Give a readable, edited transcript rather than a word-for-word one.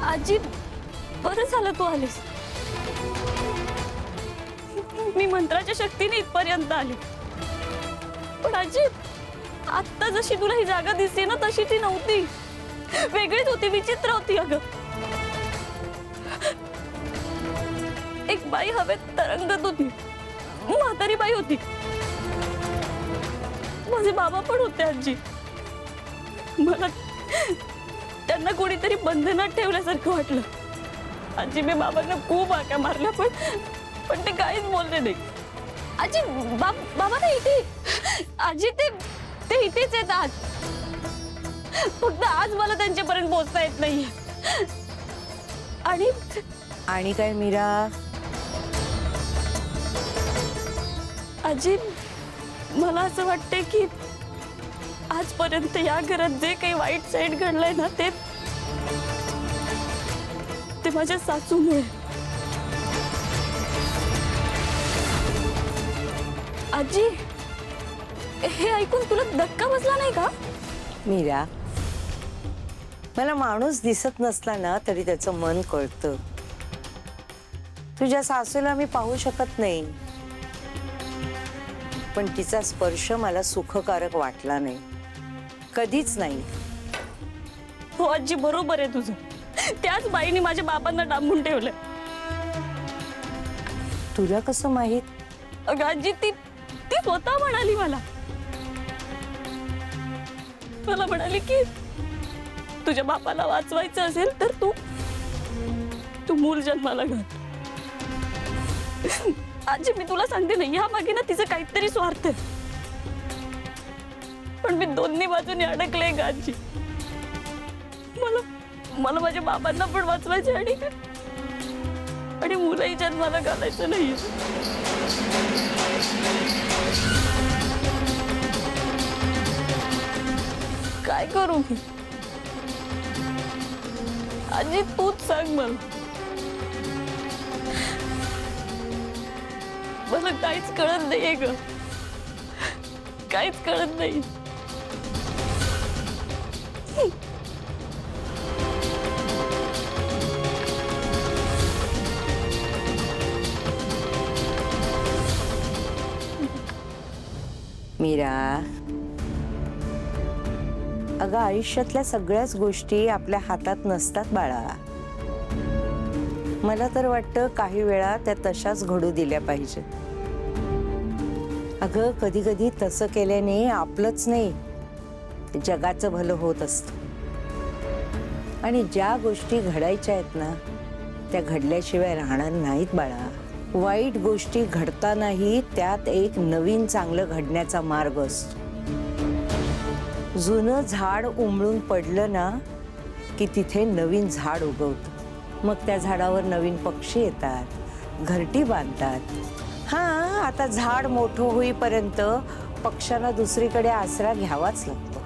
आजी, बरं झालं तू आलीस. मी मंत्राच्या शक्तीने इथपर्यंत आले. पण आजी, आता जशी तुला ही जागा दिसते ना तशी ती नव्हती. वेगळीच होती, विचित्र होती अगं. एक बाई हवेत तरंगत होती. म्हातारी बाई होती. माझे बाबा पण होते आजी. मला त्यांना कोणीतरी बंधनात ठेवल्यासारखं वाटलं. आजी, मी बाबांना खूप हाका मारल्या पण ते काहीच बोलले नाही. आजी, बाबा ते इथे. आजी, ते इथेच आहेत आज. फक्त आज मला त्यांच्यापर्यंत पोहोचता येत नाहीये. आणि काय मीरा? आजी, मला असं वाटतंय की आजपर्यंत या घरात जे काही वाईट साईड घडलंय ना ते माझ्या सासूमुळे. आजी, हे ऐकून तुला धक्का बसला नाही का? मीरा, मला माणूस दिसत नसला ना तरी त्याचं मन कळतं. तुझ्या सासूला मी पाहू शकत नाही, पण तिचा स्पर्श मला सुखकारक वाटला नाही, कधीच नाही. हो आजी, बरोबर आहे तुझं. त्याच बाईने माझ्या बाबांना डांबून ठेवलंय. तुला कसं माहित? अगं आजी, ती स्वतः म्हणाली मला म्हणाली की तुझ्या बापाला वाचवायचं असेल तर तू मूल जन्माला घाल. आजी, मी तुला सांगते ना, या मागे ना तिचं काहीतरी स्वार्थ आहे. पण मी दोन्ही बाजूने अडकले ग आजी. मला माझ्या बाबांना पण वाचवायचे आणि मुलंही जन्माला घालायचं नाही. काय करू मी? आजी, तूच सांग मला काहीच कळत नाहीये ग. काहीच कळत नाही. मीरा, अगं आयुष्यातल्या सगळ्याच गोष्टी आपल्या हातात नसतात बाळा. मला तर वाटतं काही वेळा त्या तशाच घडू दिल्या पाहिजे. अगं कधी कधी तसं केल्याने आपलंच नाही जगाचं भलं होत असतं. आणि ज्या गोष्टी घडायच्या आहेत ना त्या घडल्याशिवाय राहणार नाहीत बाळा. वाईट गोष्टी घडतानाही त्यात एक नवीन चांगलं घडण्याचा मार्ग असतो. जुनं झाड उमळून पडलं ना की तिथे नवीन झाड उगवतं. मग त्या झाडावर नवीन पक्षी येतात, घरटी बांधतात. हां, आता झाड मोठं होईपर्यंत पक्ष्यांना दुसरीकडे आसरा घ्यावाच लागतो.